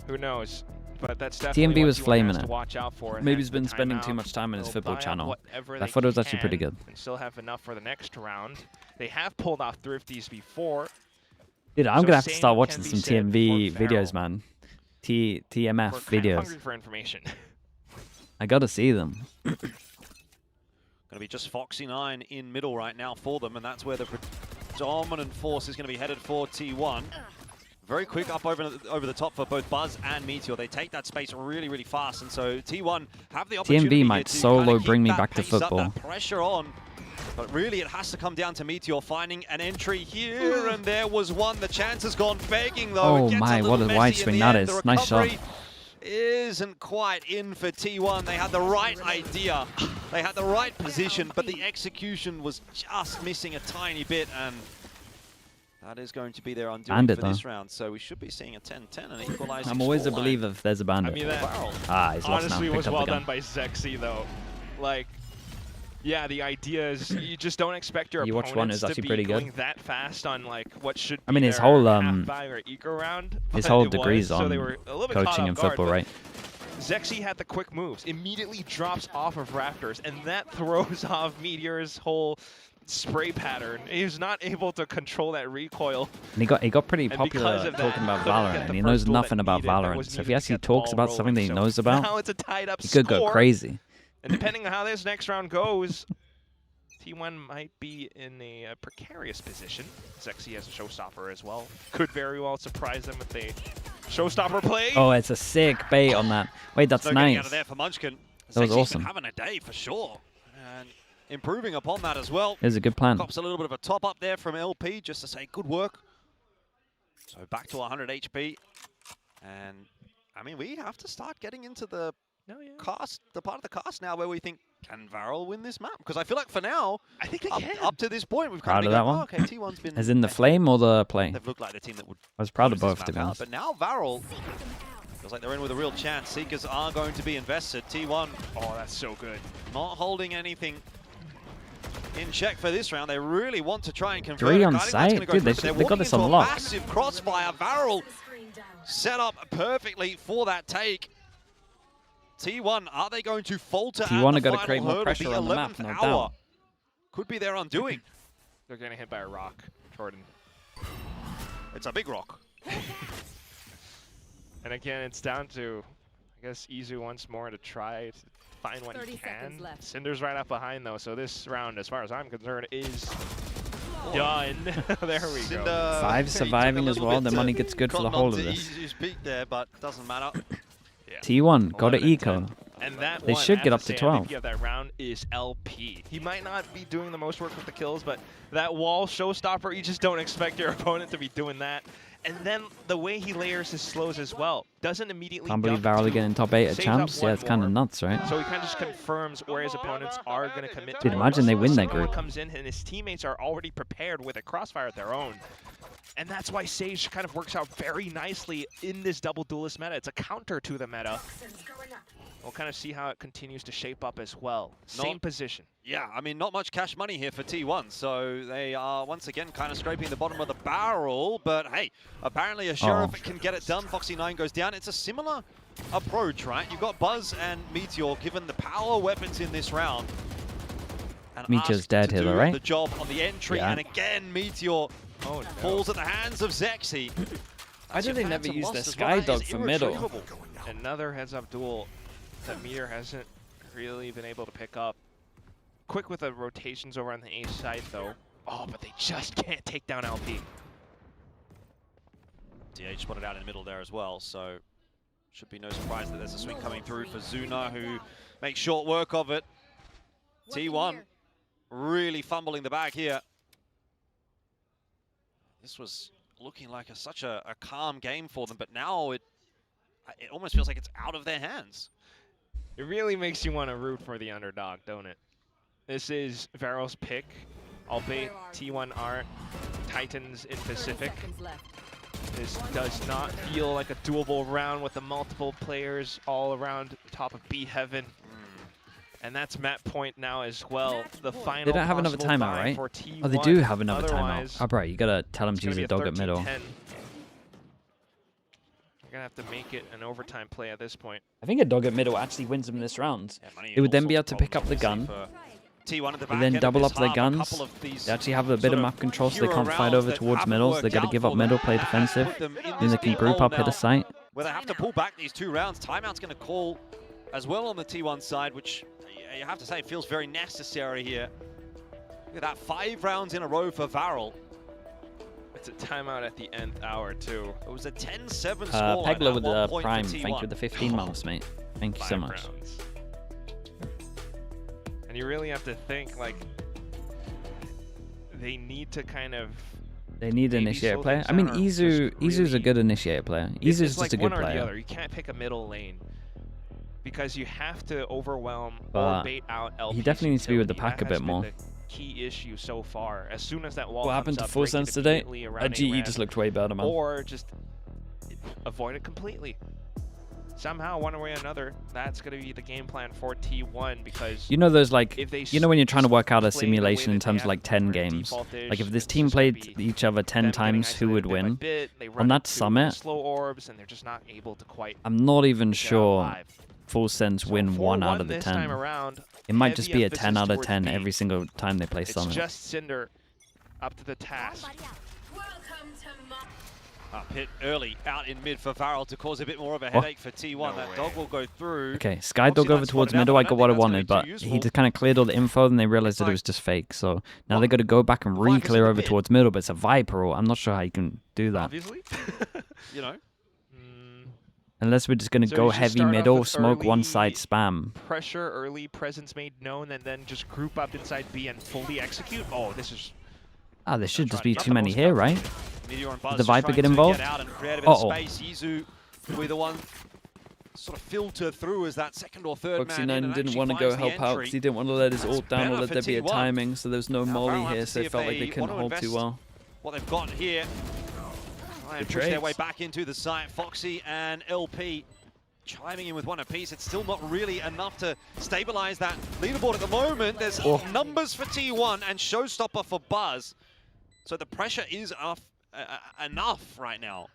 Who knows? But that's definitely TMB was flaming it. To watch out for. Maybe he's been spending too much time on his football channel. I thought it was actually pretty good. And still have enough for the next round. They have pulled off thrifties before. Dude, I'm gonna have to start watching some TMV videos, man. TMF videos. Hungry for information. I gotta see them. Gonna be just Foxy9 in middle right now for them, and that's where the predominant force is gonna be headed for T1. Very quick up over the top for both Buzz and Meteor. They take that space really, really fast, and so T1 have the opportunity TMV might solo bring me back to football. That pressure on, but really it has to come down to Meteor finding an entry here, and there was one. The chance has gone begging though. Oh my, what a wide swing that is! Nice shot. Isn't quite in for T1. They had the right idea, they had the right position, but the execution was just missing a tiny bit, and that is going to be their undoing for this round. So we should be seeing a 10-10 and equalizing. I'm always a believer if there's a bandit. I mean, that he's lost now. honestly was well done by Sliggy though. Like, yeah, the idea is you just don't expect your opponents to be going that fast on like what should be his whole half-buy or eco round. His whole degrees on so they were a little bit coaching in football, right? Sliggy had the quick moves, immediately drops off of Raptors, and that throws off Meteor's whole spray pattern. He was not able to control that recoil. And he got pretty popular talking about Valorant, and he knows nothing about Valorant. So if he actually talks about something that he knows about, now it's a tied-up he could go crazy. And depending on how this next round goes, T1 might be in a precarious position. Sliggy has a showstopper as well. Could very well surprise them with a showstopper play. Oh, it's a sick bait on that. Wait, that's nice. Out of there for Munchkin. That was awesome. Having a day for sure. And improving upon that as well. It was a good plan. Cops a little bit of a top up there from LP just to say good work. So back to 100 HP. And I mean, we have to start getting into the cast, the part of the cast now where we think, can VARREL win this map? Because I feel like for now, I think they can. Up to this point, we've kind of that one. Oh, okay, T1's been as in the flame or the play? They've looked like the team that would. I was proud of both, to be honest. But now VARREL feels like they're in with a real chance. Seekers are going to be invested. T1, oh, that's so good. Not holding anything in check for this round. They really want to try and convert. 3 on site, dude. They got this unlocked. Massive crossfire. VARREL set up perfectly for that take. T1, are they going to falter? T1 are going to create more pressure on the map, no doubt. Could be their undoing. They're getting hit by a rock, Jordan. It's a big rock. And again, it's down to, I guess, Izu once more to try to find what he can. Cinder's right up behind, though, so this round, as far as I'm concerned, is done. There we go. 5 surviving as well. The money gets good for the whole of this. Izu's peak there, but doesn't matter. T1 got an eco. And that they should get up to 12. MVP of that round is LP. He might not be doing the most work with the kills, but that wall showstopper, you just don't expect your opponent to be doing that. And then the way he layers his slows as well, doesn't immediately. Can't believe VARREL getting top 8 at champs. Yeah, it's kind of nuts, right? So he kind of just confirms where his opponents are going to commit. Dude, imagine they win that group. Comes in and his teammates are already prepared with a crossfire of their own. And that's why Sage kind of works out very nicely in this double duelist meta. It's a counter to the meta. We'll kind of see how it continues to shape up as well. Same position. Yeah, I mean, not much cash money here for T1, so they are once again kind of scraping the bottom of the barrel. But hey, apparently a Sheriff can get it done. Foxy9 goes down. It's a similar approach, right? You've got Buzz and Meteor given the power weapons in this round. And Meteor's dead here, right? The job on the entry, and again, Meteor falls at the hands of Zexy. Why do they never use the Skydog for middle? Another heads-up duel that Meteor hasn't really been able to pick up. Quick with the rotations over on the A side, though. Oh, but they just can't take down LP. DH spotted out in the middle there as well, so should be no surprise that there's a swing coming through for Zuna, who makes short work of it. T1 really fumbling the bag here. This was looking like such a calm game for them, but now it almost feels like it's out of their hands. It really makes you want to root for the underdog, don't it? This is VARREL's pick, albeit T1 aren't Titans in Pacific. This does not feel like a doable round with the multiple players all around top of B Heaven. And that's map point now as well. The final. They don't have another timeout, right? Oh, they do have another timeout. Oh, bro, you gotta tell them to use a dog at middle. You're gonna have to make it an overtime play at this point. I think a dog at middle actually wins them this round. It would then be able to pick up the gun. T1 at the back and then double up their guns. They actually have a bit of map control, so they can't fight over towards middle. So they got to give up middle, play defensive. Then they can group up, hit a site. Where they have to pull back these 2 rounds. Timeout's going to call as well on the T1 side, which you have to say feels very necessary here. Look at that, 5 rounds in a row for VARREL. It's a timeout at the nth hour too. It was a 10-7 score. Pegler with the prime. Thank you with the 15 months, mate. Thank you so much. Rounds. And you really have to think, like, they need to kind of... They need an initiator player. I mean, Izu's a good initiator player. Izu's just a good player. The other. You can't pick a middle lane because you have to overwhelm or bait out LP. He definitely needs to be with the pack a bit more. The key issue so far. As soon as that wall what happened to Full Sense today? GE just looked way better, man. Or just avoid it completely. Somehow, one way or another, that's going to be the game plan for T1 because... You know those, like, you know when you're trying to work out a simulation in terms of, like, 10 games? Like, if this team played each other 10 times, who would win? On that summit, I'm not even sure Full Sense win 1 out of the 10. It might just be a 10 out of 10 every single time they play summit. It's just Cinder up to the task. Up hit early, out in mid for VARREL to cause a bit more of a headache for T1. That dog will go through. Okay, Skydog over towards middle. I got what I wanted, but he just kind of cleared all the info, and they realized that it was just fake. So now they got to go back and re-clear over towards middle, but it's a Viper. I'm not sure how you can do that. Obviously, you know. Unless we're just going to go heavy middle, smoke one side, spam. Pressure, early presence made known, and then just group up inside B and fully execute. Oh, this is... Ah, there should just be too many here, right? Did the Viper get involved? Uh-oh. Izu will be the one sort of filter through as that second or third Foxy 9 didn't want to go help out because he didn't want to let his ult down or let there be a timing, so there's no molly here, so it felt like they couldn't hold too well. What they've got here. Try and push their way back into the site. Foxy and LP chiming in with 1 apiece. It's still not really enough to stabilize that leaderboard at the moment. There's numbers for T1 and showstopper for Buzz. So the pressure is enough right now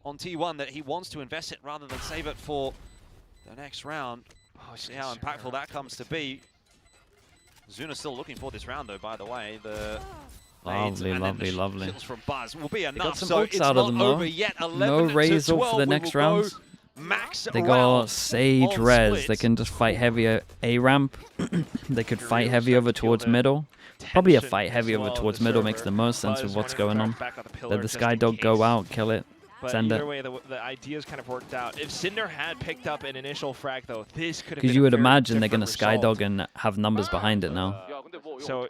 on T1 that he wants to invest it rather than save it for the next round. Oh, see how impactful that comes to be. Zuna's still looking for this round though, by the way. The lovely. Kills from Buzz will be enough. Got some so ults it's out not of them, over yet. 11 no raise ult for the next round. They got Sage res. They can just fight heavy A ramp. They could fight heavy over towards middle. Probably a fight heavy over towards middle makes the most sense with what's going on. Let the Skydog go out, kill it, send it. Either way, the ideas kind of worked out. If Cinder had picked up an initial frag, though, this could have been because you would imagine they're going to Skydog and have numbers behind it now. So,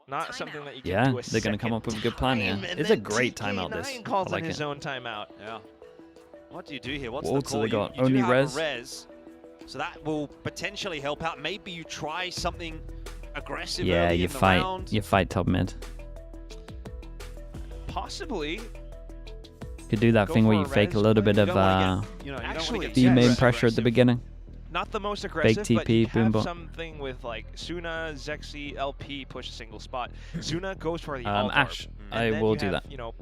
not something that you can do they're going to come up with a good plan here. It's a great timeout, this. I like his own timeout. Yeah. What do you do here? What's the call? They got? You Only res. So that will potentially help out. Maybe you try something aggressive early in the round. You fight top mid. Possibly. Could do that thing where you fake a little bit of B main pressure at the beginning. Not the most aggressive, fake TP, but you have something with like Suna, Zexy, LP push a single spot. Suna goes for the Ash. I will do that. You know,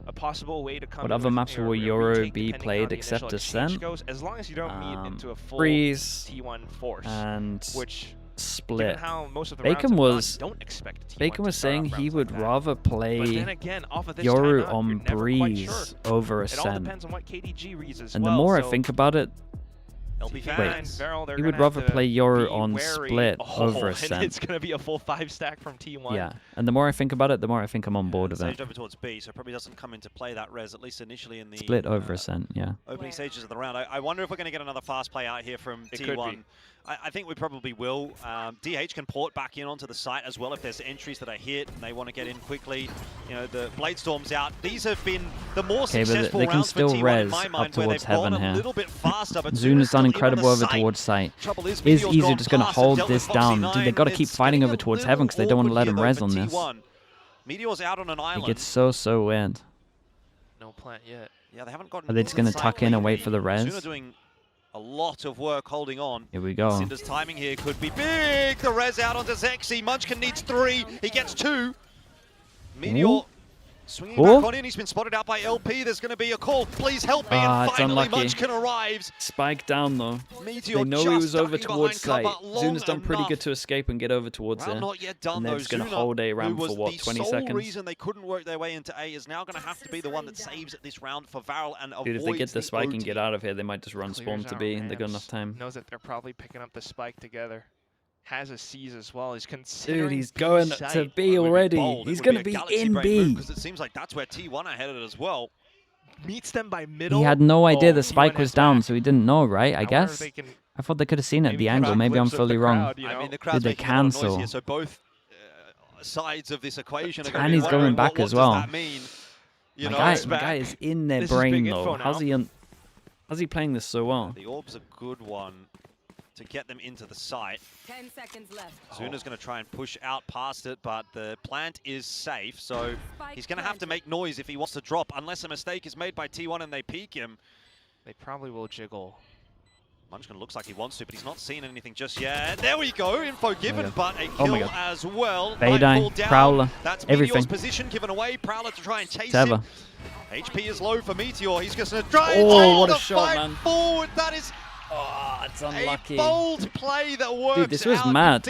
a possible way to come. What other maps will Euro be played except Descent? Goes, as long as you don't meet into a full Freeze T1 force, and which Split. How most of the Bacon was don't expect Bacon was saying he would rather play again, Yoru on Breeze over Ascent. It all depends on what KDG reads as and the more I think about it, Veral, he would rather play Yoru on Split over Ascent. And it's going to be a full 5-stack from T1. Yeah, and the more I think about it, the more I think I'm on board with it. Over towards B, so probably doesn't come into play that res, at least initially in the Split over Ascent, yeah. Opening stages of the round. I wonder if we're going to get another fast play out here from T1. I think we probably will. DH can port back in onto the site as well if there's entries that are hit and they want to get in quickly. You know, the Bladestorm's out. These have been the more successful they can rounds still for T1 res in my up mind, where towards they've gone Heaven a here. little bit faster. But Zuna's done incredible over towards site. Is Easy just going to hold this down? Dude, they've got to keep fighting over towards Heaven because they don't want to let him res on this. Meteor's out on an island. It gets so weird. No plant yet. Yeah, they haven't gotten. Are they just going to tuck in and wait for the res? Zuna doing a lot of work holding on. Here we go. Cinder's timing here could be big. The res out onto Zexy. Munchkin needs 3. He gets 2. Meteor swinging back on in. He's been spotted out by LP. There's going to be a call. Please help me. And finally Munchkin arrives. Spike down though. Meteor they know he was over towards site. Zuna's done pretty good to escape and get over towards it. Not yet done, and they're just going to hold A ramp for what, 20 seconds? The reason they couldn't work their way into A is now going to have to be the one that saves at this round for Veral and avoids. Dude, if they get the spike and get out of here, they might just run spawn to B and they got enough time. Knows that they're probably picking up the spike together. Has a C's as well. He's considering. Dude, he's going to B already. He's going to be in B. Because it seems like that's where T1 are headed as well. Meets them by middle. He had no idea the spike was down, so he didn't know, right? I guess. I thought they could have seen it at the angle. Maybe I'm fully wrong. I mean, the crowd's Did they cancel? Here, so both sides of this equation are going to be going back as well. What does that mean? You know, my guy is in their brain though. How's he playing this so well? The orb's a good one to get them into the site. 10 seconds left. Zuna's going to try and push out past it, but the plant is safe, so he's going to have to make noise if he wants to drop, unless a mistake is made by T1 and they peek him. They probably will jiggle. Munchkin looks like he wants to, but he's not seen anything just yet. There we go, info given, but a kill as well. Baydine, Prowler, that's everything. Meteor's position given away. Prowler to try and chase him. HP is low for Meteor. He's just going to try and what a shot, man. Forward. That is it's unlucky. A bold play that works. Dude, this was mad.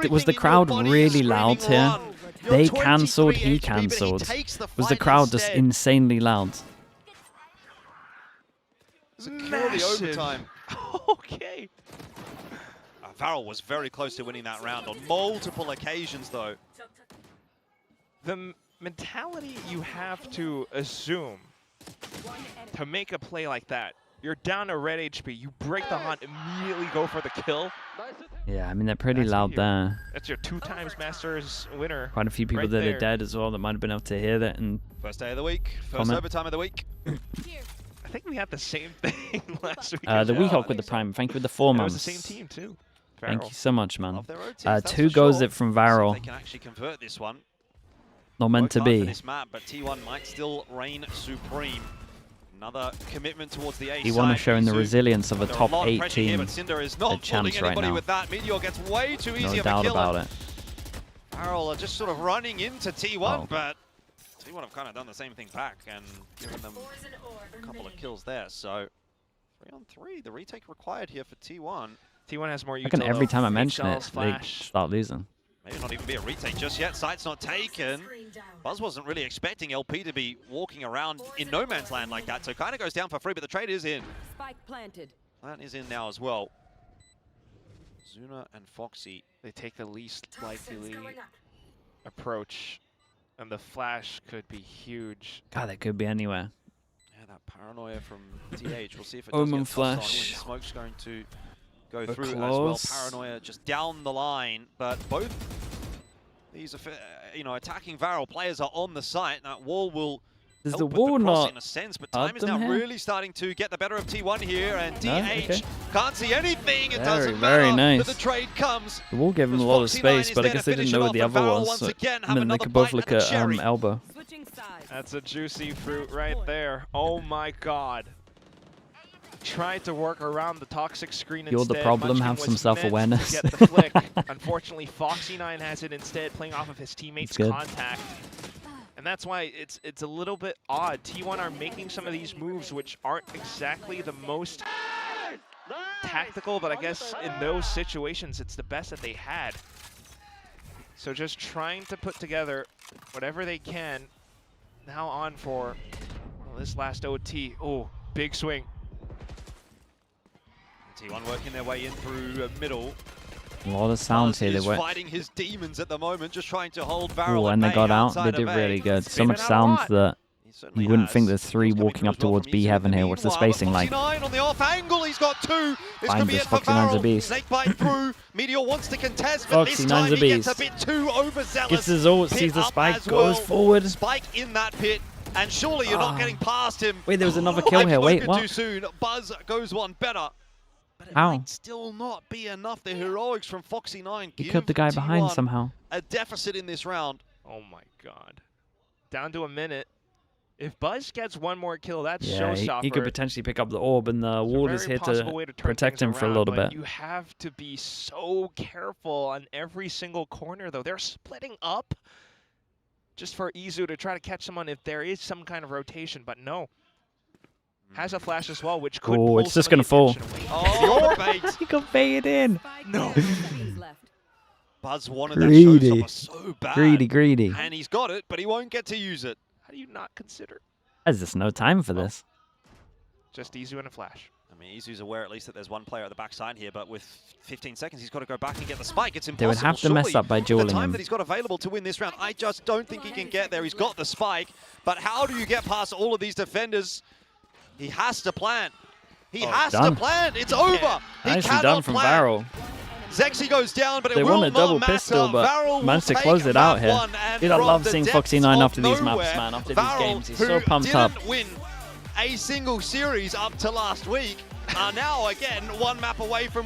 Was the crowd really loud here? They cancelled, he cancelled. Was the crowd just insanely loud? Massive overtime. Okay. Veral was very close to winning that round on multiple occasions, though. The mentality you have to assume to make a play like that. You're down to red HP, you break the hunt, immediately go for the kill. Yeah, I mean, they're pretty loud there. That's your 2x Masters winner. Quite a few people that are dead as well that might have been able to hear that. And first day of the week, first overtime of the week. I think we had the same thing last week. The Weehawk with the Prime. Thank you with the 4 months. It was the same team, too. Thank you so much, man. Teams, 2 goes it from Varrel. They can actually convert this one. Not meant to be. This map, but T1 might still reign supreme. Another commitment towards the A He won showing the resilience of a top 8 team. But Cinder is not chance right now. With that. Meteor gets way too easy no doubt about it. Veral are just sort of running into T1, but T1 have kind of done the same thing back and given them a couple of kills there. So 3-on-3, the retake required here for T1. T1 has more. I reckon every time I mention it, they start losing. Maybe not even be a retake just yet. Site's not taken. Buzz wasn't really expecting LP to be walking around in no man's land like that, so kind of goes down for free, but the trade is in. Spike planted. Plant is in now as well. Zuna and Foxy. They take the least likely approach, and the flash could be huge. God, that could be anywhere. Yeah, that paranoia from TH. We'll see if it does get flash. on. Smoke's going to go through as well. Paranoia just down the line, but both these are, attacking Veral players are on the site. That wall will help the wall with the cross not in a sense, but time is now really starting to get the better of T1 here, and DH can't see anything. It doesn't matter nice. that the trade comes. The wall gave him a lot of space, but I guess they didn't know where the other was. So, and then they could both look at elbow. That's a juicy fruit right there. Oh my god. Tried to work around the toxic screen You're instead. the problem, have some self-awareness. Get the flick. Unfortunately, Foxy9 has it instead, playing off of his teammate's contact. And that's why it's a little bit odd. T1 are making some of these moves which aren't exactly the most tactical, but I guess in those situations it's the best that they had. So just trying to put together whatever they can now on for this last OT. Oh, big swing. T1 working their way in through middle. A lot of sounds here. They were fighting his demons at the moment, just trying to hold VARREL. And they got out. They did really good. So much sound that you wouldn't think there's 3 walking up towards B heaven here. What's the spacing like? On the off angle, he's got 2. This could be it for Foxy9's a VARREL. beast. Snakebite through. Meteor wants to contest, but this time he gets a bit too overzealous. Gets his ult, sees the spike, goes forward. Spike in that pit, and surely you're not getting past him. Wait, there was another kill here. Wait, what? Too soon. Buzz goes one better. But it might still not be enough. The heroics from Foxy9 He killed the guy behind somehow. A deficit in this round. Oh my god. Down to a minute. If Buzz gets one more kill, that's yeah, showstopper. He could potentially pick up the orb, and the ward is here to protect him for a little bit. You have to be so careful on every single corner, though. They're splitting up just for Izu to try to catch someone if there is some kind of rotation, but no. Has a flash as well, which could pull it's just going to fall. Oh, bait. He got baited in. No. Buzz wanted that showstopper so bad. Greedy. And he's got it, but he won't get to use it. How do you not consider? There's just no time for this. Just Izu and a flash. I mean, Izu's aware at least that there's one player at the backside here, but with 15 seconds, he's got to go back and get the spike. It's impossible. They would have to mess up by dueling the time him. that he's got available to win this round, I just don't think he can get there. He's got the spike, but how do you get past all of these defenders? He has to plant. He has to plant. It's over. Nicely done from VARREL. Zexy goes down, but they will want a double not pistol, but VARREL managed to close it out here. Dude, I love seeing Foxy9 after these nowhere, maps, man. After VARREL, these games, he's so pumped up. Who didn't win a single series up to last week, are now again one map away from winning.